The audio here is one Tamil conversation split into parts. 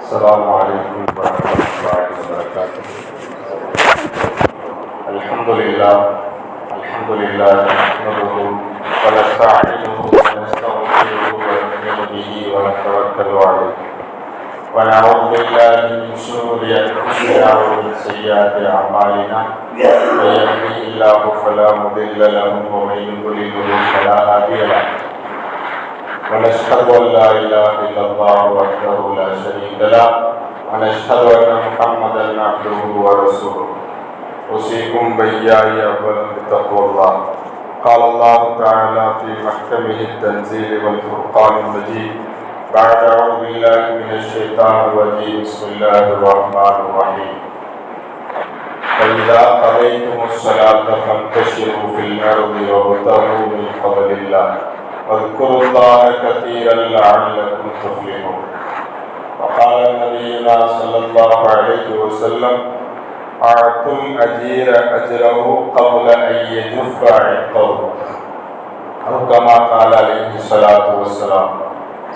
السلام عليكم ورحمة الله وبركاته. الحمد لله نحمده ونستعينه ونستغفره ونؤمن به ونتوكل عليه ونعوذ بالله من شرور أنفسنا ومن سيئات أعمالنا من يهده الله فلا مضل له ومن يضلل فلا هادي له ونشهد أن لا إله إلا الله وحده لا شريك له ونشهد أن محمدا عبده ورسوله أوصيكم وإياي أولا بتقوى الله. قال الله تعالى في محكمه التنزيل والفرقان المجيد بعد أعوذ بالله من الشيطان الرجيم بسم الله الرحمن الرحيم. فإذا قضيتم الصلاة فانتشروا في الأرض وابتغوا من فضل الله واذكروا الله كثيرا لعلكم تفلحون. وقال نبينا صلى الله عليه وسلم أعطوا الأجير أجره قبل أن يجف عقه أو كما قال عليه الصلاة والسلام.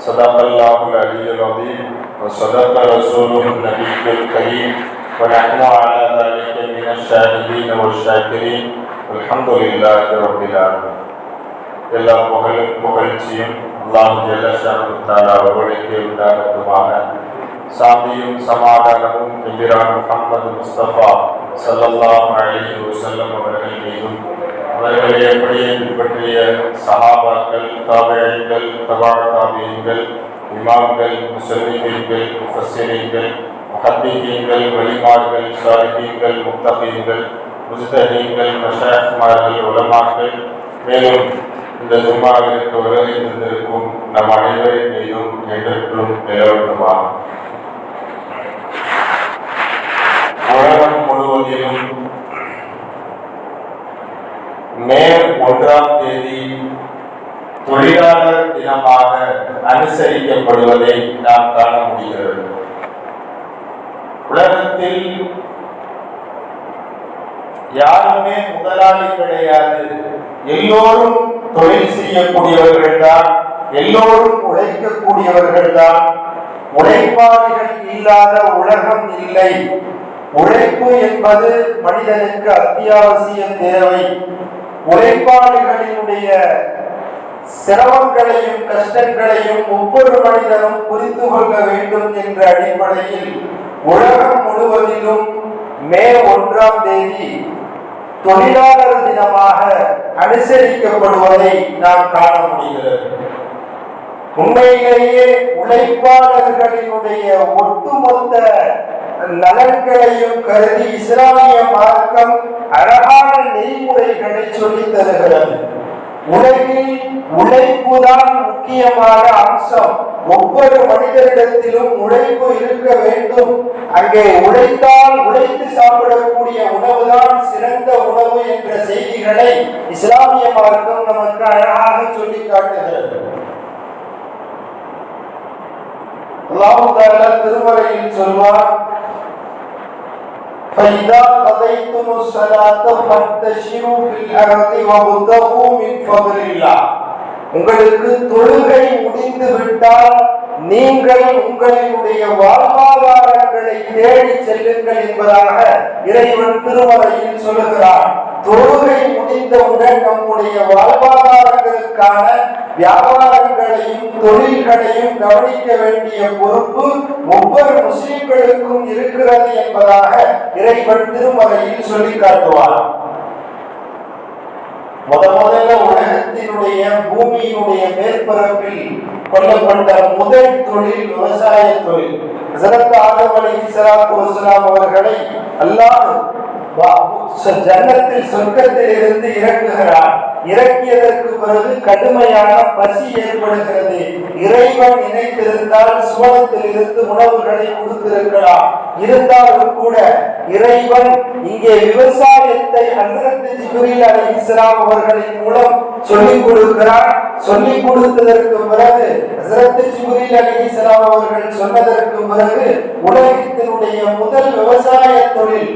صدق الله العلي العظيم وصدق رسوله النبي الكريم ونحن على ذلك من الشاهدين والشاكرين والحمد لله رب العالمين. எல்லா புகழ்ச்சியும் அல்லாஹ் ஜல்ல ஷஅனஹு தஆலா அவர்களுக்கே உண்டாகட்டுமாக. சாந்தியும் சமாதானமும் நபிரான் முஹம்மது முஸ்தபா ஸல்லல்லாஹு அலைஹி வஸல்லம் அவர்கள் மீதும் அவர்களை அப்படியே பின்பற்றிய சஹாபாக்கள், தாபிஈன்கள், தபா தாபிஈன்கள், இமாம்கள், முஸல்லிமீன்கள், முஃபஸ்ஸிரீன்கள், முஹத்திகீன்கள், வலிமார்கள், ஸாலிஹீன்கள், முத்தகீன்கள், முஜ்தஹீன்கள், மஷாயிக்மார்கள், உலமாக்கள், மேலும் இந்த ஜும்மாவிற்கு வருகை தந்திருக்கும் நம் அனைவரின் மீதும் என்றென்றும் நிலவட்டுமாக. உலகம் முழுவதிலும் மே 1ஆம் தேதி தொழிலாளர் தினமாக அனுசரிக்கப்படுவதை நாம் காண முடிகிறது. உலகத்தில் யாருமே முதலாளி கிடையாது, எல்லோரும் தொழில் செய்யக்கூடியவர்கள் தான், எல்லோரும் உழைக்கக்கூடியவர்கள் தான். உழைப்பாளிகள் இல்லாத உலகம் இல்லை. உழைப்பு என்பது மனிதனுக்கு அத்தியாவசிய தேவை. உழைப்பாளிகளினுடைய சிரமங்களையும் கஷ்டங்களையும் ஒவ்வொரு மனிதனும் புரிந்து கொள்ள வேண்டும் என்ற அடிப்படையில் உலகம் முழுவதிலும் மே 1ஆம் தேதி தொழிலாளர் தினமாக அனுசரிக்கப்படுவதை நாம் காண முடிகிறது. உண்மையிலேயே உழைப்பாளர்களினுடைய ஒட்டுமொத்த நலன்களையும் கருதி இஸ்லாமிய மார்க்கம் அழகான நெறிமுறைகளை சொல்லித் தருகிறது. உலகில் உழைப்புதான் முக்கியமான அம்சம். ஒவ்வொரு மனிதரிடத்திலும் உழைப்பு இருக்க வேண்டும். அங்கே உழைத்தால் உழைத்து சாப்பிடக்கூடிய உணவுதான் சிறந்த உணவு என்ற செய்திகளை இஸ்லாமிய மார்க்கம் நமக்கு அழகாக சொல்லி காட்டுகிறது. அல்லாஹ் தஆலா திருமறையில் சொல்வார், فَإِذَا قَضَيْتُمُ الصَّلَاةَ فَانْتَشِرُوا فِي الْأَرْضِ وَابْتَغُوا مِنْ فَضْلِ اللَّهِ. உங்களுக்கு தொழுகை முடிந்து விட்டால் நீங்கள் உங்களுடைய வாழ்வாதாரங்களை தேடி செல்லுங்கள் என்பதாக இறைவன் திருமறையில் சொல்லுகிறார். தொழுகை முடிந்தவுடன் நம்முடைய வாழ்வாதாரங்களுக்கான வியாபாரங்களையும் தொழில்களையும் கவனிக்க வேண்டிய பொறுப்பு ஒவ்வொரு முஸ்லிம்களுக்கும் இருக்கிறது என்பதாக இறைவன் திருமறையில் சொல்லி காட்டுவார். முதல்ல உலகத்தினுடைய பூமியினுடைய மேற்பரப்பில் கொல்லப்பட்ட முதல் தொழில் விவசாய தொழில். ஹஜ்ரத் ஆதம் அலைஹிஸ்ஸலாத்து வஸ்ஸலாம் அவர்களை அல்லாஹ் ஜன்னத்தில் சொர்க்கத்தில் இருந்து இறக்குகிறார். இறக்கியதற்கு பிறகு கடுமையான பசி ஏற்படுகிறது. இறைவன் நினைத்திருந்தால் சுவனத்தில் இருந்து உணவுகளை கொடுத்திருக்கலாம். இருந்தாலும் கூட இறைவன் இங்கே விவசாயத்தை ஹஜ்ரத் ஜிப்ரீல் அலைஹிஸ்ஸலாம் அவர்களின் மூலம் சொல்லிக் கொடுக்கிறார். சொல்லிக் கொடுத்ததற்கு பிறகு, ஹஜ்ரத் ஜிப்ரீல் அலைஹிஸ்ஸலாம் அவர்கள் சொன்னதற்கு பிறகு, உலகத்தினுடைய முதல் விவசாய தொழில்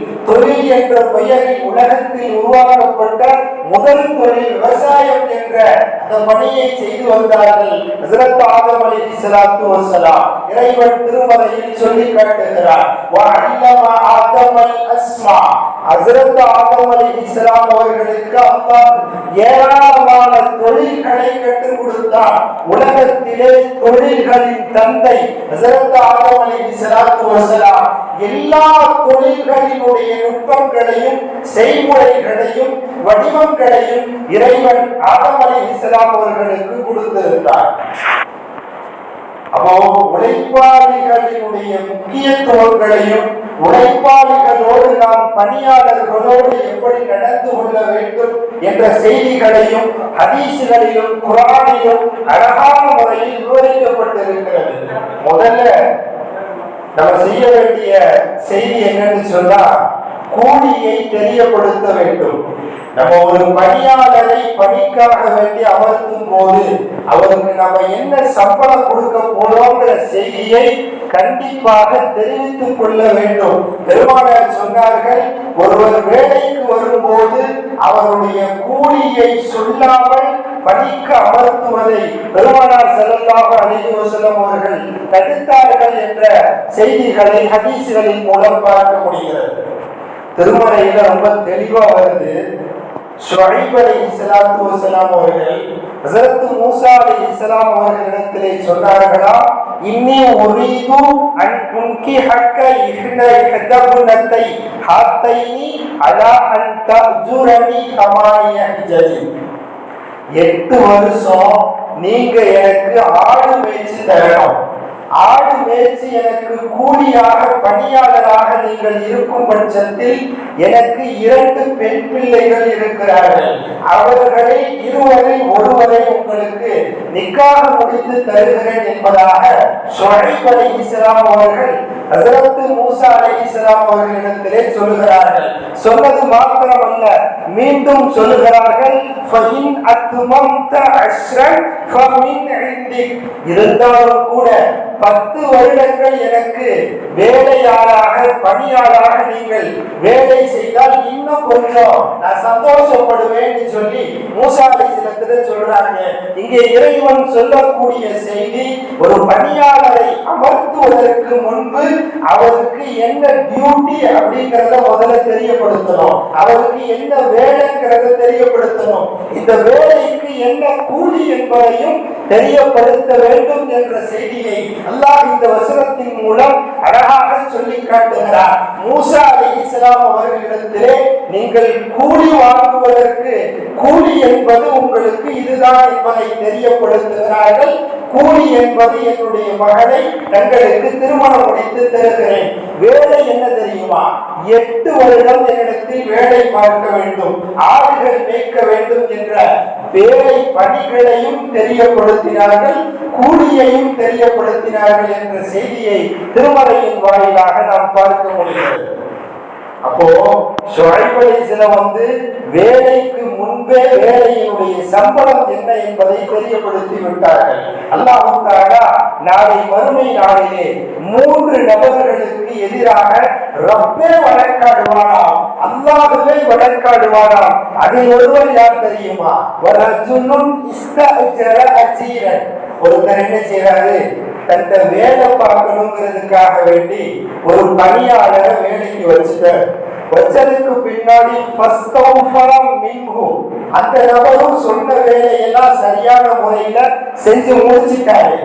என்ற பெயரில் உலகத்தில் உருவாக்கப்பட்ட முதல் தொழில் விவசாயம் என்ற அந்த பணியை செய்து வந்தார்கள் ஹஜ்ரத் ஆதம் அலைஹிஸ்ஸலாத்து வஸ்ஸலாம். இறைவன் திருமறையில் சொல்லி காட்டுகிறார், வஅல்லம ஆதமல் அஸ்மா. ஹஜ்ரத் ஆதம் அலைஹிஸ்ஸலாம் அவர்களுக்கு அல்லாஹ் ஏராளமான தொழில்களை கற்றுக் கொடுத்தார். உலகத்திலே தொழில்களின் தந்தை ஹஜ்ரத் ஆதம் அலைஹிஸ்ஸலாத்து வஸ்ஸலாம் எல்லா தொழில்களினுடைய நுட்பங்களையும் செய்முறைகளையும் வடிவங்களையும் இறைவன் ஆதம் அலைஹிஸ்ஸலாம் அவர்களுக்கு கொடுத்திருந்தார். அப்போ உழைப்பாளிகளினுடைய முக்கியத்துவங்களையும், உழைப்பாளிகளோடு நாம் பணியாளர்களோடு எப்படி நடந்து கொள்ள வேண்டும் என்ற செய்திகளையும் ஹதீஸ்களிலும் குர்ஆனிலும் அழகான முறையில் விவரிக்கப்பட்டிருக்கிறது. முதல்ல நம்ம செய்ய வேண்டிய செய்தி என்னன்னு சொன்னா, கூலியை தெரியப்படுத்த வேண்டும். நம்ம ஒரு பணியாளரை பணிக்காக வேண்டி அமர்த்தும் போது அவருக்கு நம்ம என்ன சம்பளம் கொடுக்க போறோங்கிற செய்தியை கண்டிப்பாக தெரிவித்துக் கொள்ள வேண்டும். பெருமானார் சொன்னார்கள், ஒருவர் வேலைக்கு வரும்போது அவருடைய கூலியை சொல்லாமல் பணிக்கு அமர்த்துவதை பெருமானார் ஸல்லல்லாஹு அலைஹி வஸல்லம் அவர்கள் தடுத்தார்கள் என்ற செய்திகளை ஹதீஸ்களின் மூலம் பார்க்க முடிகிறது. திருமறையில ரொம்ப தெளிவா வருது. ஷுஐப் அலைஹிஸ்ஸலாத்து வஸ்ஸலாம் அவர்கள் ஹஜ்ரத் மூஸா அலைஹிஸ்ஸலாம் அவர்களிடத்திலே சொன்னார்களா, இன்னி உரீது அன் உன்கிஹக்க இஹ்தபுனத்தை ஹாத்தைனி அலா அன் தஜுரனி கமாய ஹஜஜி. 8 வருஷம் நீங்க எனக்கு ஆடு மேய்ச்சி தரணும். ஆடு மேய்ச்சி எனக்கு கூலியாக பணியாளராக நீங்கள் இருக்கும் பட்சத்தில் எனக்கு 2 பெண் பிள்ளைகள் இருக்கிறார்கள். அவர்களில் இருவரில் ஒருவரை உங்களுக்கு நிக்காஹ் முடித்து தருகிறேன் என்பதாக ஷுஐப் அலைஹிஸ்ஸலாம் அவர்கள் ஹஜ்ரத் மூஸா அலைஹிஸ்ஸலாம் அவர்களிடத்திலே சொல்லுகிறார்கள். சொன்னது மாத்திரமல்ல, மீண்டும் சொல்லுகிறார்கள், ஃபஇன் அத்மம்த அஷ்ரன் ஃபமின் இன்திக். இருந்தாலும் கூட 10 வருடங்கள் எனக்கு வேலையாளாக பணியாளாக நீங்கள் வேலை செய்தால் இன்னும் கொஞ்சம் நான் சந்தோஷப்படுவேன் சொல்லி மூஸா அலைஹிஸ்ஸலாம் சொல்றாங்க. இங்கே இறைவன் சொல்லக்கூடிய செய்தி, ஒரு பணியாளரை அமர்த்துவதற்கு முன்பு அவருக்கு என்ன டியூட்டி அப்படிங்கறத முதல்ல தெரியப்படுத்தணும். அவருக்கு என்ன வேலைங்கிறத தெரியப்படுத்தணும். இந்த வேலைக்கு என்ன கூலி என்பதையும் தெரியப்படுத்த வேண்டும் என்ற செய்தியை அல்லாஹ் இந்த வசனத்தின் மூலம் அழகாக சொல்லி காட்டுகிறார். மூஸா அலைஹிஸ்ஸலாம் அவர்களிடத்திலே நீங்கள் கூலி வாங்குவதற்கு கூலி என்பது உங்களுக்கு இதுதான் என்பதை தெரியப்படுத்துகிறார்கள். கூலி என்பது என்னுடைய மகனை தங்களுக்கு திருமணம் முடித்து தருகிறேன். வேலை என்ன தெரியுமா? 8 வருடம் என்னிடத்தில் வேலை பார்க்க வேண்டும், ஆடுகள் மேய்க்க வேண்டும் என்ற வேலை பணிகளையும் தெரியப்படுத்தினார்கள், கூலியையும் தெரியப்படுத்தினார்கள் என்ற செய்தியை திருமறையின் வாயிலாக நாம் பார்க்க முடிகிறது. அப்போ ஷுஐப் அலைஹிஸ்ஸலாம் வேலைக்கு முன்பே வேலையினுடைய சம்பளம் என்ன என்பதை தெரியப்படுத்தி விட்டார்கள். அல்லாஹ் தஆலா நாளை மறுமை நாளிலே 3 நபர்களுக்கு எதிராக ரப்பே வழக்காடுவானாம், அல்லாஹ்வே வழக்காடுவானாம். அதில் ஒருவர் யார் தெரியுமா? வரஜுலுன் இஸ்தஅஜர அஜீரன். ஒருத்தர் என்ன செய்றாரு, தன்னை வேலை பார்க்கணுங்கிறதுக்காக வேண்டி ஒரு பணியாளரை வேலைக்கு வச்சதுக்கு பின்னாடி அந்த நபரும் சொன்ன வேலையெல்லாம் சரியான முறையில செஞ்சு முடிச்சுட்டாரு.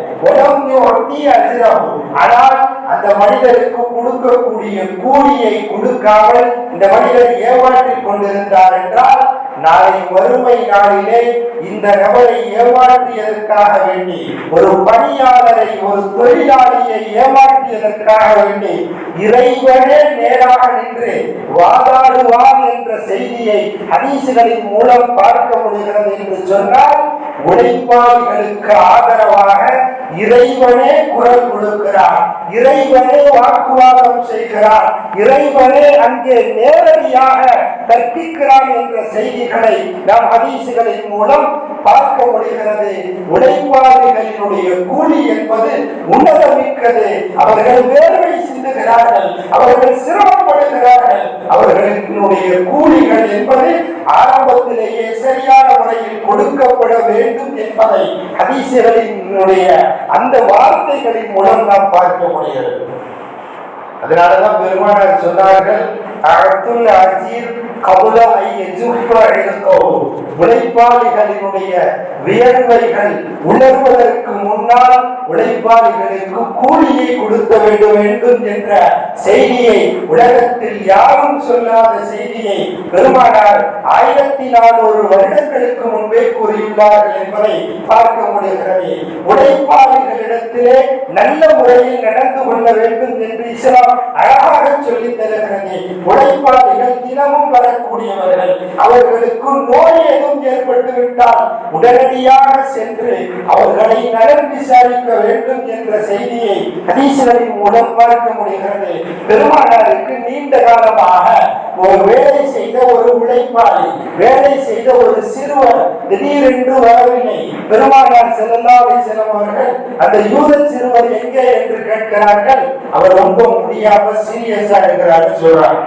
ஆனால் அந்த மனிதருக்கு கொடுக்கக்கூடிய கூலியை கொடுக்காமல் இந்த மனிதர் ஏமாற்றிக் கொண்டிருந்தார் என்றால், நாளை வறுமை நாளிலே இந்த நபரை ஏமாற்றியதற்காக வேண்டி, ஒரு பணியாளரை ஒரு தொழிலாளியை ஏமாற்றியதற்காக வேண்டி இறைவனே நேராக நின்று வாதாடுவார் என்ற செய்தியை ஹதீஸ்களின் மூலம் பார்க்க முடிகிறது என்று சொன்னால், உழைப்பாளிகளுக்கு ஆதரவாக இறைவனே குரல் கொடுக்கிறார், இறைவனே வாக்குவாதம் செய்கிறார், இறைவனே அங்கே நேரடியாக கற்பிக்கிறான் என்ற செய்திகளை நாம் ஹதீசுகளின் மூலம் பார்க்க முடிகிறது. உழைப்பாளிகளினுடைய கூலி என்பது உன்னதமிக்கது. அவர்கள் வேர்வை சிந்துகிறார்கள், அவர்கள் சிரமப்படுகிறார்கள். அவர்களுடைய கூலிகள் என்பது ஆரம்பத்திலேயே சரியான முறையில் கொடுக்கப்பட வேண்டும் என்பதை ஹதீசுகளினுடைய அந்த வார்த்தைகளின் மூலம் நாம் பார்க்க முடிகிறது. அதனாலதான் பெருமானார் சொன்னார்கள், உழைப்பாளிகளினுடைய வியர்வைகள் உணர்வதற்கு முன்னால் உழைப்பாளிகளுக்கு கூலியை கொடுக்க வேண்டும் என்ற செய்தியை, உலகத்தில் யாரும் சொல்லாத செய்தியை பெருமானார் 1400 வருடங்களுக்கு முன்பே கூறியுள்ளார்கள் என்பதை பார்க்க முடிகிறது. உழைப்பாளிகளிடத்திலே நல்ல முறையில் நடந்து கொள்ள வேண்டும் என்று இஸ்லாம் அழகாக சொல்லி தருகிறது. உழைப்பாளிகள் தினமும் வரக்கூடியவர்கள். அவர்களுக்கு நோய் எதுவும் ஏற்பட்டு விட்டால் உடனடியாக சென்று அவர்களை நலன் விசாரிக்க வேண்டும் என்ற செய்தியை ஹதீஸ்களின் மூலம் பார்க்க முடிகிறது. பெருமானாருக்கு நீண்ட காலமாக ஒரு வேலை செய்த ஒரு உழைப்பாளி, வேலை செய்த ஒரு சிறுவர் திடீரென்று வரவில்லை. பெருமானார் ஸல்லல்லாஹு அலைஹி வஸல்லம் அவர்கள் அந்த யூத சிறுவர் எங்கே என்று கேட்கிறார்கள். அவர் ரொம்ப முடியாம சீரியஸா இருக்கிறார் சொல்றார்.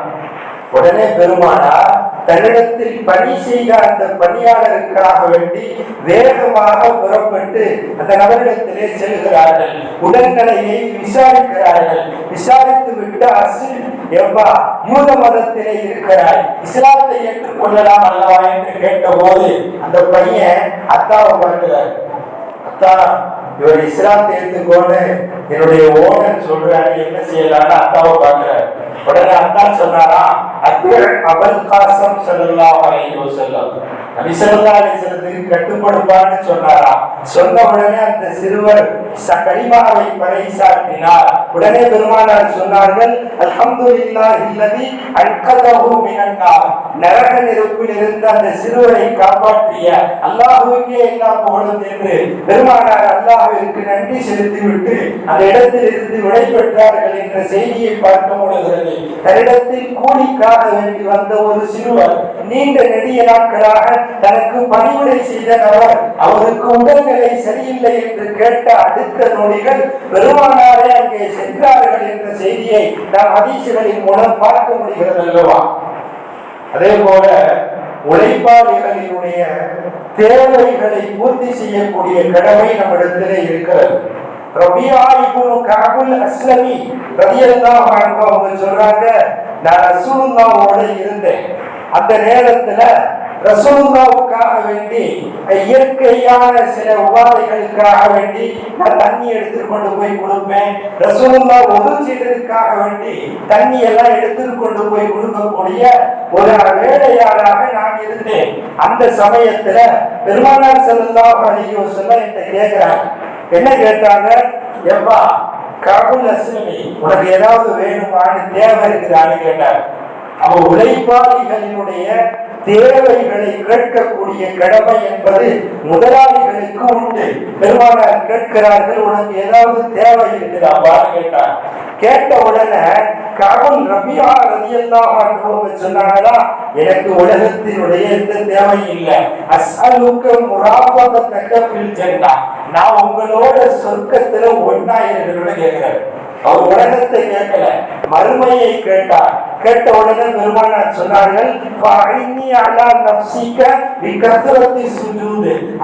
உடனே பெருமானார் தன்னிடத்தில் பணி செய்த அந்த பணியாளருக்காக வேண்டி வேகமாக புறப்பட்டு அந்த நபரிடத்திலே செல்கிறார்கள். உடல்நிலையை விசாரிக்கிறார்கள். விசாரித்து விட்டு அசில் எவ்வா யூத மதத்திலே இருக்கிறாய், இஸ்லாத்தை ஏற்றுக்கொள்ளலாம் அல்லவா என்று கேட்ட போது அந்த பையன் அத்தாவை பார்க்கிறார். அத்தா, இவர் இஸ்லாத்தை ஏற்றுக்கோன்னு என்னுடைய ஓனர் சொல்றாரு, என்ன செய்யலான்னு அத்தாவை பார்க்கிறார். உடனே அத்தா சொன்னாரா, அபுல் காசிம் ஸல்லல்லாஹு அலைஹி வஸல்லம் நபி ஸல்லல்லாஹு அலைஹி வஸல்லத்துக்கு கட்டுப்படுப்பான்னு சொன்னாரா. சொன்ன உடனே அந்த சிறுவர் கலிமாவை பறைசாற்றினார். உடனே பெருமானார் சொன்னார்கள், அல்ஹம்துலில்லாஹி அல்லதி அன்கதஹு மினன் நார், நரக நெருப்பில் இருந்த அந்த சிறுவரை காப்பாற்றிய அல்லாஹ்வுக்கே எல்லா புகழும் என்று பெருமானார் அல்லாஹ்விற்கு நன்றி செலுத்திவிட்டு அந்த இடத்தில் இருந்து விடைபெற்றார்கள் என்ற செய்தியை பார்க்க முடிகிறது. தன்னிடத்தில் கூலிக்காக வேண்டி வந்த ஒரு சிறுவர் நீண்ட நெடிய நாட்களாக தனக்கு பணிவிடை செய்த நபர், அவருக்கு உடல்நிலை சரியில்லை என்று கேட்ட அடுத்த நொடிகள் பெருமானாரே அங்கே சென்றார்கள் என்ற செய்தியை நாம் ஹதீஸ்களின் மூலம் பார்க்க முடிகிறது அல்லவா. அதே போல உழைப்பாளிகளினுடைய தேவைகளை பூர்த்தி செய்யக்கூடிய கடமை நம்மிடத்திலே இருக்கிறது. ரபியா இப்னு கஅபுல் அஸ்லமி ரலியல்லாஹு அன்ஹு அவங்க சொல்றாங்க, நான் ரசூலுல்லாஹ்வோட இருந்தேன். அந்த நேரத்துல ரசூலுல்லாஹ்வுக்காக வேண்டி இயற்கையான சில உபாதைகளுக்காக வேண்டி நான் தண்ணி எடுத்துட்டு கொண்டு போய் கொடுப்பேன். ரசூலுல்லாஹ் ஒது செய்ததுக்காக வேண்டி தண்ணி எல்லாம் எடுத்துட்டு கொண்டு போய் கொடுக்கக்கூடிய ஒரு வேலையாளாக நான் இருந்தேன். அந்த சமயத்துல பெருமானார் ஸல்லல்லாஹு அலைஹி வஸல்லம் என்கிட்ட கேட்கிறாங்க. என்ன கேட்டாங்க? எப்பா கஅபுல் அஸ்லமி, உனக்கு ஏதாவது வேணுமான்னு தேவை இருக்குதான்னு கேட்டாங்க. அவன் உழைப்பாளிகளினுடைய தேவைகளை கேட்கக்கூடிய கடமை என்பது முதலாளிகளுக்கு உண்டு. பெருமானார் கேட்கிறார்கள், உனக்கு ஏதாவது தேவை இருக்குதா கேட்டார். கேட்ட உடனே கஅபுல் ரபியா ரலியல்லாஹு அன்ஹு சொன்னாங்களா, எனக்கு உலகத்தினுடைய எந்த தேவையும் இல்லை. அஸ்அலுக முராஃபகத்தக ஃபில் ஜன்னah, நான் உங்களோட சொர்க்கத்துல ஒண்ணா இருக்கணும்னு கேட்கிறார். அவர் உலகத்தை கேட்கல, மறுமையை கேட்டார். கேட்ட உடனே பெருமானார் சொன்னார்கள்,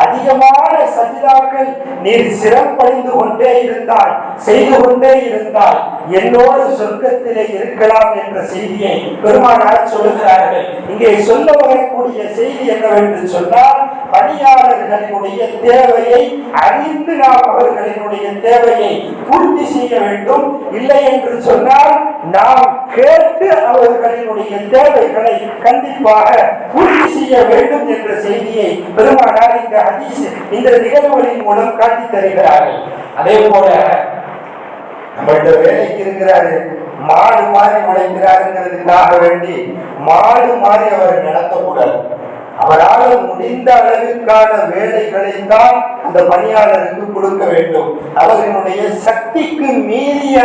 அதிகமான சஜிதாக்கள் நீர் சிரமப்படைந்து கொண்டே இருந்தால், செய்து கொண்டே இருந்தால் என்னோடு சொர்க்கத்திலே இருக்கலாம் என்ற செய்தியை பெருமானார் சொல்லுகிறார்கள். இங்கே சொல்ல வரக்கூடிய செய்தி என்னவென்று சொன்னால், பணியாளர்களினுடைய தேவையை அறிந்து நாம் அவர்களினுடைய தேவையை பூர்த்தி செய்ய வேண்டும். இல்லை என்று சொன்னால் நாம் கேட்டு அவர்களினுடைய தேவைகளை கண்டிப்பாக பூர்த்தி செய்ய வேண்டும் என்ற செய்தியை பெருமானார் இந்த ஹதீஸ், இந்த நிகழ்வுகளின் மூலம் காட்டி தருகிறார்கள். அதே போல நம்மகிட்ட வேலைக்கு இருக்கிறாரு, மாடு மாதிரி உழைக்கிறாருங்கிறதுக்காக வேண்டி மாடு மாதிரி அவர் நடத்தக்கூடாது. அவரால் முடிந்த அளவிற்கான வேலைகளை தான் அந்த பணியாளருக்கு கொடுக்க வேண்டும். அவர்களுடைய சக்திக்கு மீறிய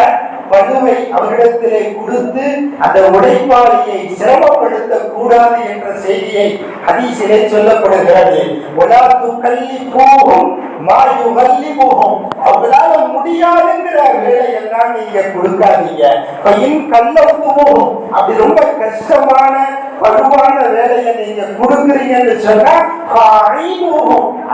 பணுவை அவரிடத்திலே கொடுத்து அந்த உழைப்பாளியை சிரமப்படுத்த கூடாது என்ற செய்தியை ஹதீஸிலே சொல்லப்படுகிறது. அவங்களால முடியாதுங்கிற வேலையெல்லாம் நீங்க கொடுக்காதீங்க. அப்படி ரொம்ப கஷ்டமான பருவான வேலையை நீங்க கொடுக்குறீங்கன்னு சொன்னா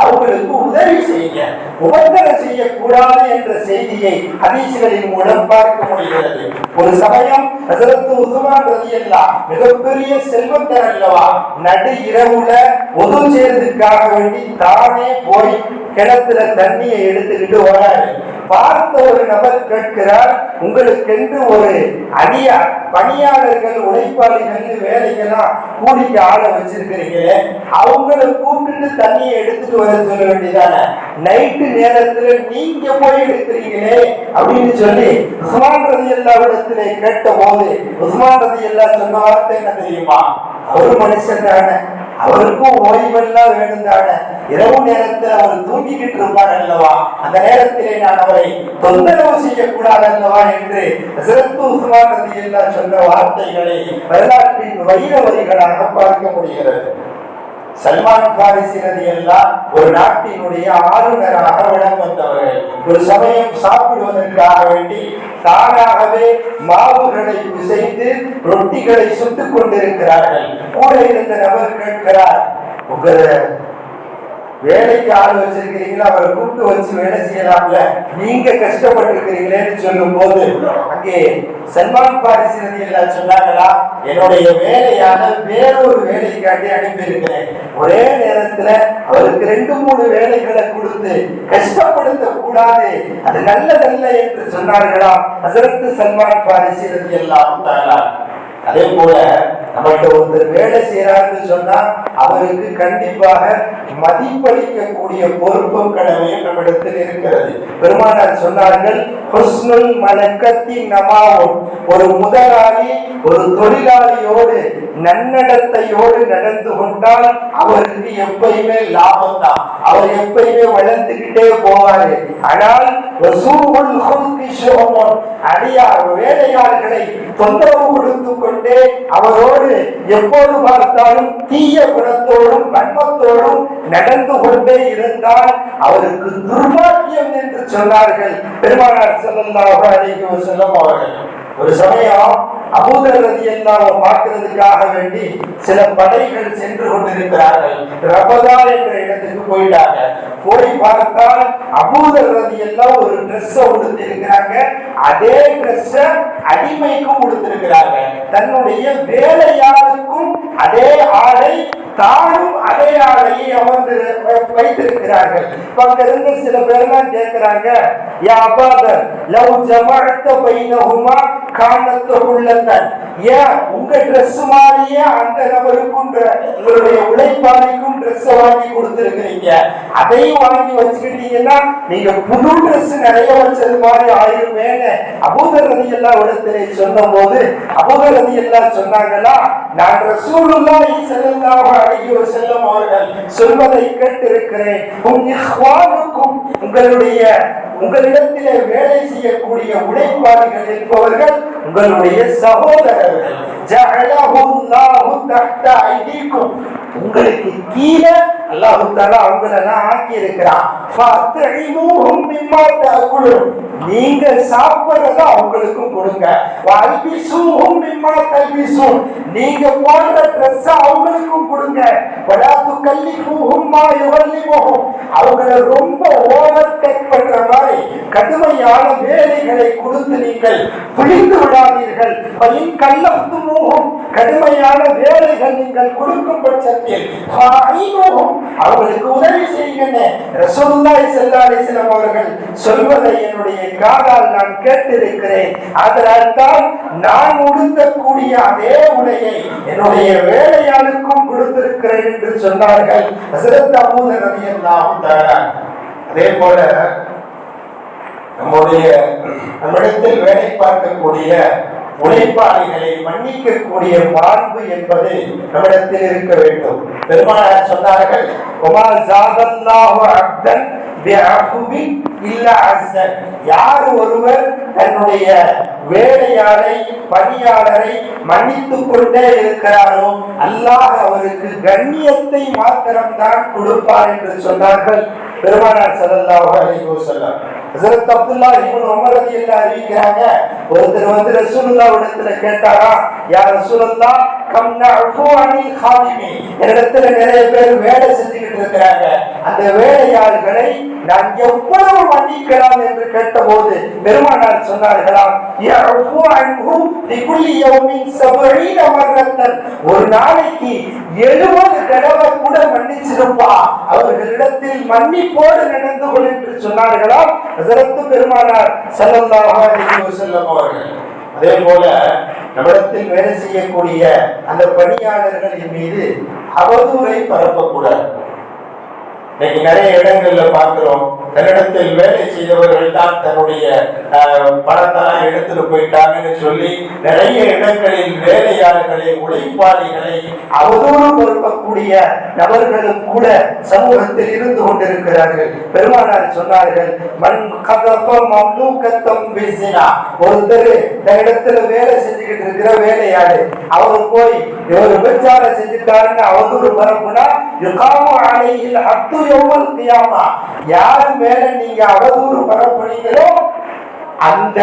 அவங்களுக்கு உதவி செய்யுங்க, உபத்திரம் செய்யக்கூடாது என்ற செய்தியை ஹதீஸ்களின் மூலம் பார்க்க முடிகிறது. ஒரு சமயம் ஹஸரத் உஸ்மான் ரலியல்லாஹு மிகப்பெரிய செல்வந்தர் அல்லவா, நடு இரவுல ஒது செய்யறதுக்காக வேண்டி தானே போய் கிணத்துல தண்ணியை எடுத்துக்கிட்டு வராரு. பார்த்த ஒரு நபர் கேட்கிறார், உங்களுக்கென்று ஒரு பணியாளர்கள் உழைப்பாளிகள் வேலைக்கெல்லாம் கூலிக்கு ஆள வச்சிருக்கிறீங்களே, அவங்களை கூப்பிட்டு தண்ணியை எடுத்துட்டு வர சொல்ல வேண்டியதானே, நைட்டு நேரத்துல நீங்க போய் எடுக்கிறீங்களே அப்படின்னு சொல்லி உஸ்மான் ரலியல்லாஹு இடத்திலே கேட்ட போது உஸ்மான் ரலியல்லாஹு சொன்ன வார்த்தை என்ன தெரியுமா? ஒரு மனுஷன் தானே, அவருக்கும் ஓய்வெல்லாம் வேணும் தானே, இரவு நேரத்தில் அவர் தூங்கிக்கிட்டு இருப்பார் அல்லவா, அந்த நேரத்திலே நான் அவரை தொந்தரவு செய்யக்கூடாது அல்லவா என்று ஹஸரத் உஸ்மான் ரலியல்லாஹு சொன்ன வார்த்தைகளை வரலாற்றின் வைர வரிகளாக பார்க்க முடிகிறது. சல்மான் பாரிசி ரலியல்லாஹு ஒரு நாட்டினுடைய ஆளுநராக விளம் வந்தவர்கள். ஒரு சமயம் சாப்பிடுவதற்காக வேண்டி தானாகவே மாவுகளை பிசைந்து ரொட்டிகளை சுட்டுக் கொண்டிருக்கிறார்கள். கூட இருந்த நபர் கேட்கிறார், உங்களை வேலைக்கு ஆள் வச்சிருக்கிறீங்களா, அவரை கூப்பிட்டு வச்சு வேலை செய்யலாம்ல, நீங்க கஷ்டப்பட்டு இருக்கிறீங்களேன்னு சொல்லும் போது அங்கே சல்மான் பாரிசி ரலியல்லாஹு சொன்னாங்களா, என்னுடைய வேலையான வேறொரு வேலைக்காண்டி அனுப்பியிருக்கிறேன், ஒரே நேரத்துல அவருக்கு 2-3 வேலைகளை கொடுத்து கஷ்டப்படுத்த கூடாது, அது நல்லதல்ல என்று சொன்னார்களா ஹஸரத் சல்மான் பாரிசி ரலியல்லாஹு தஆலா. அதே போல நம்மகிட்ட ஒருத்தர் வேலை செய்யறாருன்னு சொன்னா அவருக்கு கண்டிப்பாக மதிப்பளிக்கக்கூடிய பொறுப்பும் கடமையும் நம்மிடத்தில் இருக்கிறது. பெருமானார் சொன்னார்கள், ஹுஸ்னுல் மலக்கத்தின் நமாவும், ஒரு முதலாளி ஒரு தொழிலாளியோடு நன்னடத்தையோடு நடந்து கொண்டால் அவருக்கு எப்பயுமே லாபம் தான், அவர் எப்பயுமே வளர்ந்துகிட்டே போவாரு. ஆனால் வேலையாளர்களை தொந்தரவு கொடுத்து கொண்டே அவரோடு எப்போது பார்த்தாலும் தீய குணத்தோடும் வன்மத்தோடும் நடந்து கொண்டே இருந்தால் அவருக்கு துர்பாக்கியம் என்று சொன்னார்கள் பெருமானார் ஸல்லல்லாஹு அலைஹி வஸல்லம் அவர்கள். ஒரு சமயம் அபூதர் ரலியல்லாஹு பார்க்கிறதுக்காக வேண்டி சில படைகள் சென்று கொண்டிருக்கிறார்கள். ரபதா என்ற இடத்துக்கு போயிட்டாங்க. போய் பார்த்தால் அபூதர் ரலியல்லாஹு ஒரு ட்ரெஸ் உடுத்திருக்கிறாங்க. அதே ட்ரெஸ் அடிமைக்கும் உடுத்திருக்கிறாங்க. தன்னுடைய வேலையாளுக்கும் அதே ஆடை, தானும் அதே ஆடையை அமர்ந்து வைத்திருக்கிறார்கள். அங்க இருந்து சில பேர்லாம் கேட்கிறாங்க, யா அபூதர் லவ் ஜமஅத பைனஹுமா கானத் உள்ளத்தன், ஏன் உங்க ட்ரெஸ் மாதிரியே அந்த நபருக்கும் உங்களுடைய உழைப்பாளிக்கும் ட்ரெஸ் வாங்கி கொடுத்திருக்கிறீங்க, அதையும் வாங்கி வச்சுக்கிட்டீங்கன்னா நீங்க புது ட்ரெஸ் நிறைய வச்சது மாதிரி ஆயிருமேன்னு அபூதர் ரலியல்லாஹு இடத்திலே சொன்ன போது அபூதர் ரலியல்லாஹு சொன்னாங்களா, நான் ரசூலுல்லாஹி ஸல்லல்லாஹு அலைஹி வஸல்லம் அவர்கள் சொல்வதை கேட்டிருக்கிறேன், உங்களிடத்திலே வேலை செய்யக்கூடிய உழைப்பாளிகள் என்பவர்கள் உங்களுடைய சகோதரர்கள். உங்களுக்கு கீழே அல்லாஹ் தஆலா அவங்களெல்லாம் ஆக்கி இருக்கிறான். நீங்க சாப்பிடுறத அவங்களுக்கும் கொடுங்க. நீங்க போடுற ட்ரெஸ் அவங்களுக்கும் கொடுங்க. அவங்களை ரொம்ப ஓவர் டேக் பண்ற மாதிரி கடுமையான வேலைகளை கொடுத்து நீங்கள் புரிந்து விடாதீர்கள். கடுமையான வேலைகள் நீங்கள் கொடுக்கும் பட்சத்தில் அவர்களுக்கு உதவி செய்யுங்க. ரசூலுல்லாஹி ஸல்லல்லாஹு அலைஹி வஸல்லம் அவர்கள் சொல்வதை என்னுடைய காதால் நான் கேட்டிருக்கிறேன். அதனால் தான் நான் உடுத்தக்கூடிய அதே உடையை என்னுடைய வேலையாளுக்கும் கொடுத்திருக்கிறேன் என்று சொன்னார்கள் ஹஸரத் அபூதர் ரலியல்லாஹு தஆலா. அதே போல நம்மிடத்தில் வேலை பார்க்கக்கூடிய உழைப்பாளிகளை மன்னிக்கக்கூடிய மாண்பு என்பது நம்மிடத்தில் இருக்க வேண்டும். பெருமானார் சொன்னார்கள், உமா ஜாதல்லாஹு அப்தன் பிஅஃபின் இல்லா அஸ்ஸன். யார் ஒருவர் தன்னுடைய வேலையாளை பணியாளரை மன்னித்துக் கொண்டே இருக்கிறாரோ அல்லாஹ் அவருக்கு கண்ணியத்தை மாத்திரம்தான் கொடுப்பார் என்று சொன்னார்கள் பெருமானார் ஸல்லல்லாஹு அலைஹி வஸல்லம். ஹஜ்ரத் அப்துல்லாஹ் இப்னு உமர் ரலியல்லாஹு அறிவிக்கிறாங்க, ஒருத்தர் வந்து ரசூலுல்லாஹ் இடத்துல கேட்டாரா, யா ரசூலுல்லாஹ் கம் நஅஃபு அனில் ஹாதிமி, இடத்துல நிறைய பேர் வேலை செஞ்சுக்கிட்டு இருக்கிறாங்க, அந்த வேலையாளர்களை நான் எவ்வளவு மன்னிக்கலாம் என்று கேட்டபோது பெருமானார் சொன்னார்களாம், யஅஃபு அன்ஹு லிகுல்லி யௌமின் 70 மர்ரத்தன், ஒரு நாளைக்கு 70 தடவை கூட மன்னிச்சிருப்பா, அவர்களிடத்தில் மன்னிப்போடு நடந்து கொள் என்று சொன்னார்களாம் ஹஜ்ரத் பெருமானார் ஸல்லல்லாஹு அலைஹி வஸல்லம் அவர்கள். அதே போல நம்மிடத்தில் வேலை செய்யக்கூடிய அந்த பணியாளர்களின் மீது அவதூறை பரப்பக்கூடாது. இன்னைக்கு நிறைய இடங்கள்ல பார்க்கிறோம், தன்னிடத்தில் வேலை செய்தவர்கள் தான் தன்னுடைய பணத்தெல்லாம் எடுத்துட்டு போயிட்டாங்கன்னு சொல்லி நிறைய இடங்களில் வேலையாளர்களை உழைப்பாளிகளை அவதூறு பரப்பக்கூடிய நபர்களும் கூட சமூகத்தில் இருந்து கொண்டிருக்கிறார்கள். பெருமானார் சொன்னார்கள், மன் கதஃப மம்லூகத்தம் பிஸினா, ஒருத்தர் தன்னிடத்துல வேலை செஞ்சுக்கிட்டு இருக்கிற வேலையாளு அவர் போய் இவர் விபச்சாரம் செஞ்சுட்டாருன்னு அவதூறு பரப்புனா யுகாமு அலைஹில் ஹத்து யௌமல் கியாமா, யார் மேல நீங்க அவதூறு பரப்புறீங்களோ அந்த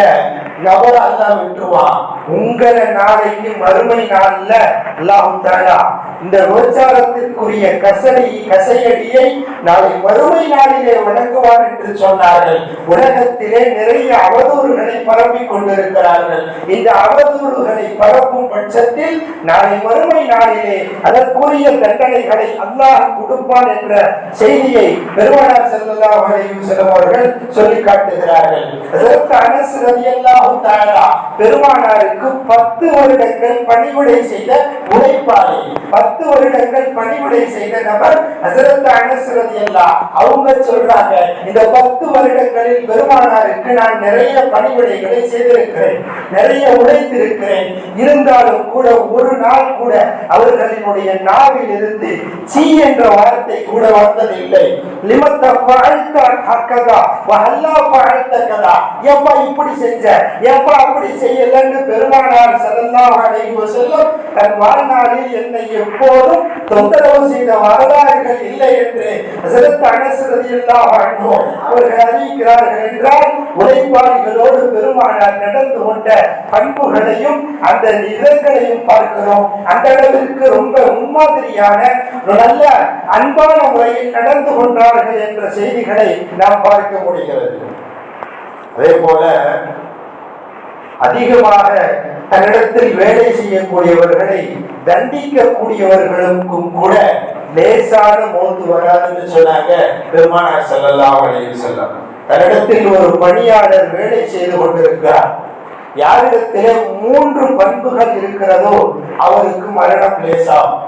நபர் அல்லாஹ் விட்டுருவான். உங்களை நாளைக்கு மறுமை நாள்ல அல்லாஹ் தஆலா இந்த விபச்சாரத்திற்குரிய கசையடியை நாளை மறுமை நாளிலே வழங்குவார் என்று சொன்னார்கள். உலகத்திலே நிறைய அவதூறுகளை பரப்பிக் கொண்டிருக்கிறார்கள். இந்த அவதூறுகளை பரப்பும் பட்சத்தில் நாளை மறுமை நாளிலே அதற்குரிய தண்டனைகளை அல்லாஹ் கொடுப்பான் என்ற செய்தியை பெருமானார் ஸல்லல்லாஹு அலைஹி வஸல்லம் அவர்கள் சொல்லி காட்டுகிறார்கள். ஹஜ்ரத் அனஸ் ரலியல்லாஹு தஆலா பெருமானாருக்கு 10 வருடங்கள் பணிவிடை செய்த உழைப்பாளி, 10 வருடங்கள் பணிவிடை செய்த நபர் ஹஜ்ரத் அனஸ் ரலியல்லாஹு அவங்க சொல்றாங்க, இந்த 10 வருடங்களில் பெருமானாருக்கு நான் நிறைய பணிவிடைகளை செய்திருக்கிறேன், நிறைய உழைத்திருக்கிறேன், இருந்தாலும் கூட ஒரு நாள் கூட அவர்களினுடைய நாவில் இருந்து சீ என்ற வார்த்தை கூட வந்ததில்லை. லிமத்த ஃபஅல்த ஹக்கதா வஹல்லா ஃபஅல்த கதா, எப்ப இப்படி செஞ்ச எப்ப அப்படி செய்யலன்னு பெருமானார் ஸல்லல்லாஹு அலைஹி வஸல்லம் தன் வாழ்நாளில் என்னை எப்போதும் தொந்தரவு செய்த வரலாறுகள் இல்லை என்று ஹஜ்ரத் அனஸ் ரலியல்லாஹு அன்ஹு அவர்கள் அறிவிக்கிறார்கள். என்றால் உழைப்பாளிகளோடு பெருமானார் நடந்து கொண்ட பண்புகளையும் அந்த நிகழ்களையும் பார்க்கிறோம். அந்த அளவிற்கு ரொம்ப முன்மாதிரியான நல்ல அன்பான முறையில் நடந்து கொண்டார்கள் என்ற செய்திகளை நாம் பார்க்க முடிகிறது. அதே போல அதிகமாக தன்னிடத்தில் வேலை செய்யக்கூடியவர்களை தண்டிக்கக்கூடியவர்களுக்கும் கூட லேசான மௌத்து வராதுன்னு சொன்னாங்க பெருமானார் ஸல்லல்லாஹு அலைஹி வஸல்லம். தன்னிடத்தில் ஒரு பணியாளர் வேலை செய்து கொண்டிருக்கிறார், யாரிடத்திலே 3 பண்புகள் இருக்கிறதோ அவருக்கு மரணம் லேசாகும்.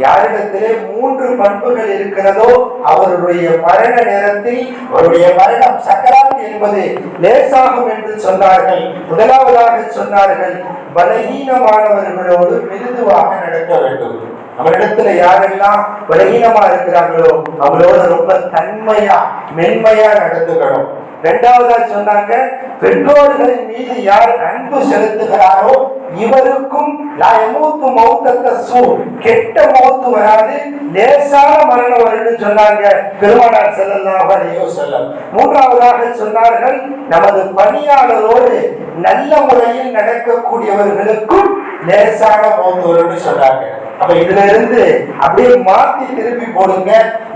யாரிடத்திலே 3 பண்புகள் இருக்கிறதோ அவருடைய மரண நேரத்தில் அவருடைய மரணம் சக்கராத் என்பது லேசாகும் என்று சொன்னார்கள். முதலாவதாக சொன்னார்கள், பலகீனமானவர்களோடு மிருதுவாக நடக்க வேண்டும். நம்மளிடத்துல யாரெல்லாம் பலகீனமா இருக்கிறாங்களோ அவங்களோட ரொம்ப தன்மையா மென்மையா நடந்துக்கணும். இரண்டாவதா சொன்னாங்க, பெற்றோர்களின் மீது யார் அன்பு செலுத்துகிறாரோ இவருக்கும் கெட்ட மௌத்து வராது, லேசான மரணம் வரும்னு சொன்னாங்க பெருமானார் ஸல்லல்லாஹு அலைஹி வஸல்லம். மூன்றாவதாக சொன்னார்கள், நமது பணியாளரோடு நல்ல முறையில் நடக்கக்கூடியவர்களுக்கும் லேசான மௌத்து வரும்னு சொன்னாங்க. அப்ப இதுல இருந்து அப்படியே மாத்தி திருப்பி போடுங்க,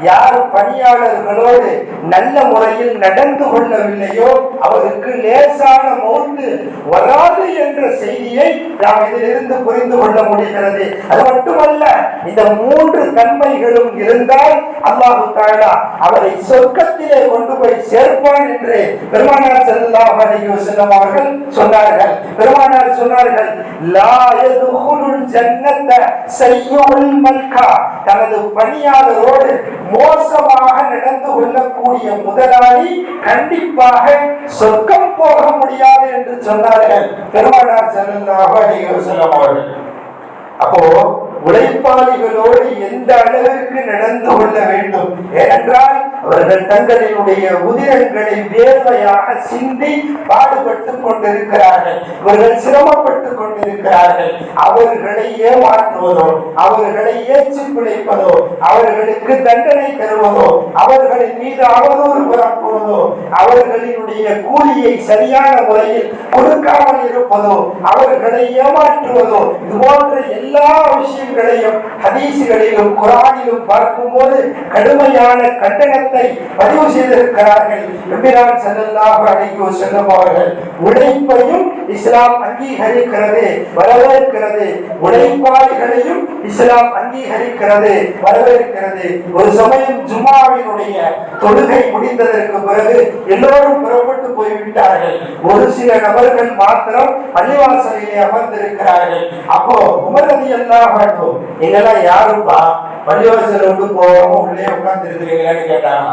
யார் பணியாளர்களோடு நல்ல முறையில் நடந்து கொள்ளவில்லையோ அவருக்கு லேசான மௌத்து வராது என்ற செய்தியை நாம் இதிலிருந்து புரிந்து கொள்ள முடிகிறது. அது மட்டுமல்ல, இந்த 3 தன்மைகளும் இருந்தால் அல்லாஹ் தஆலா அவரை சொர்க்கத்திலே கொண்டு போய் சேர்ப்பான் என்று பெருமானார் ஸல்லல்லாஹு அலைஹி வஸல்லம் அவர்கள் சொன்னார்கள். பெருமானார் சொன்னார்கள், லா யதுகுலுல் ஜன்னத சய்யுல் மல்கா, தனது பணியாளரோடு மோசமாக நடந்து கொள்ளக்கூடிய முதலாளி கண்டிப்பாக சொர்க்கம் போக முடியாது என்று சொன்னார்கள் பெருமானார் ஸல்லல்லாஹு அலைஹி வஸல்லம் அவர்கள். அப்போ உழைப்பாளிகளோடு எந்த அளவிற்கு நடந்து கொள்ள வேண்டும். ஏனென்றால் அவர்கள் தங்களினுடைய உதிரங்களை வேர்வையாக சிந்தி பாடுபட்டுக் கொண்டிருக்கிறார்கள். இவர்கள் சிரமப்பட்டுக் கொண்டிருக்கிறார்கள். அவர்களை ஏமாற்றுவதோ, அவர்களை ஏற்றி பிழைப்பதோ, அவர்களுக்கு தண்டனை தருவதோ, அவர்களின் மீது அவதூறு பரப்புவதோ, அவர்களினுடைய கூலியை சரியான முறையில் கொடுக்காமல் இருப்பதோ, அவர்களை ஏமாற்றுவதோ, இது போன்ற எல்லா விஷயங்களையும் ஹதீஸ்களிலும் குர்ஆனிலும் பார்க்கும்போது கடுமையான கண்டனத்தை பதிவு செய்திருக்கிறார்கள். நபிகள் ஸல்லல்லாஹு அலைஹி வஸல்லம் அவர்கள் உழைப்பையும் இஸ்லாம் அங்கீகரிக்கிறது, வரவேற்கிறது. உழைப்பாளிகளையும் இஸ்லாம் அங்கீகரிக்கிறது, வரவேற்கிறது. ஒரு சமயம் ஜும்ஆவினுடைய தொழுகை முடிந்ததற்கு பிறகு எல்லோரும் புறப்பட்டு போய்விட்டார்கள். ஒரு சில நபர்கள் மாத்திரம் பள்ளிவாசலிலே அமர்ந்திருக்கிறார்கள். அப்போ உமர் ரலியல்லாஹு அன்ஹு, நீங்கெல்லாம் யாருப்பா பள்ளிவாசல் விட்டு போகாம உள்ளே உட்கார்ந்து இருக்கிறீங்களான்னு கேட்டாங்க.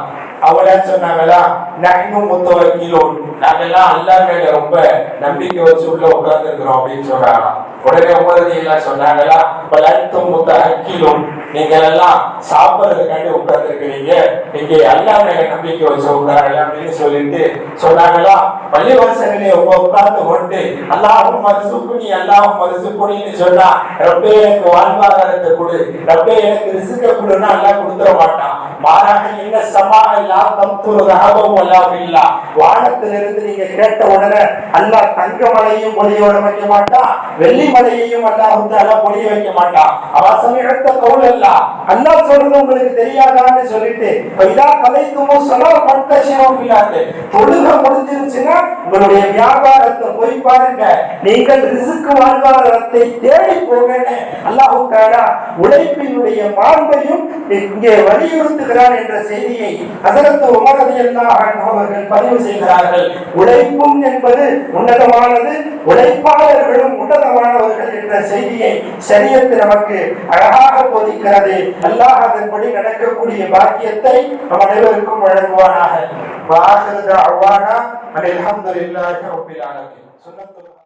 அவங்களா சொன்னாங்களா, நஹ்னு முத்தவக்கிலூன், நாங்கெல்லாம் அல்லாஹ் மேல ரொம்ப நம்பிக்கை வச்சு உள்ள உட்கார்ந்து இருக்கிறோம் அப்படின்னு சொன்னாங்க. உடனே உமர் ரலியல்லாஹு சொன்னாங்களா, பல் அன்தும் முத்தஅக்கிலூன், நீங்க எல்லாம் சாப்பிடுறதுக்காண்டி உட்கார்ந்து இருக்கிறீங்க, நீங்க அல்லாஹ் மேல நம்பிக்கை வச்சு உட்காரல அப்படின்னு சொல்லிட்டு சொன்னாங்களா. பள்ளிவாசலிலே உட்கார்ந்து கொண்டு அல்லாஹும் மர்சுக்குனி அல்லாஹும் மர்சுக்குனின்னு சொன்னா, ரப்பே எனக்கு வாழ்வாதாரத்தை கொடு, ரப்பே எனக்கு ரிஸ்க கொடுன்னா அல்லாஹ் கொடுத்துட மாட்டான். மாறாக என்ன சமா இல்லா தம்துரு ரஹபம் வலா பில்லா, வானத்திலிருந்து நீங்க கேட்ட உடனே அல்லாஹ் தங்க மலையையும் பொழிய வைக்க மாட்டான், வெள்ளி மலையையும் அல்லாஹ் தஆலா பொழிய வைக்க மாட்டான். அவசமியத்த கவுல் அல்லாஹ், அல்லாஹ் சொல்றது உங்களுக்கு தெரியாதான்னு சொல்லிட்டு பைதா கலைத்துமோ ஸலா ஃபன்தஷிரு ஃபில் அர்த், தொழுகை முடிஞ்சிருச்சுன்னா உங்களுடைய வியாபாரத்தை போய் பாருங்க, நீங்கள் ரிஸ்க் வாழ்வாதாரத்தை தேடி போங்கன்னு அல்லாஹ் தஆலா உழைப்பினுடைய மாண்பையும் இங்கே வலியுறுத்துகிறார் என்ற செய்தியை ஹஜ்ரத் உமர் ரலியல்லாஹு அன்ஹு அவர்கள் பதிவு செய்கிறார்கள். உழைப்பும் என்பது உன்னதமானது, உழைப்பாளர்களும் உன்னதமானவர்கள் என்ற செய்தியை ஷரியத் நமக்கு அழகாக போதிக்கிறது. அல்லாஹ் அதன்படி நடக்கக்கூடிய பாக்கியத்தை நம் அனைவருக்கும் வழங்குவானாக. வஆஹிரு தஅவானா அல்ஹம்துலில்லாஹி ரப்பில் ஆலமீன்.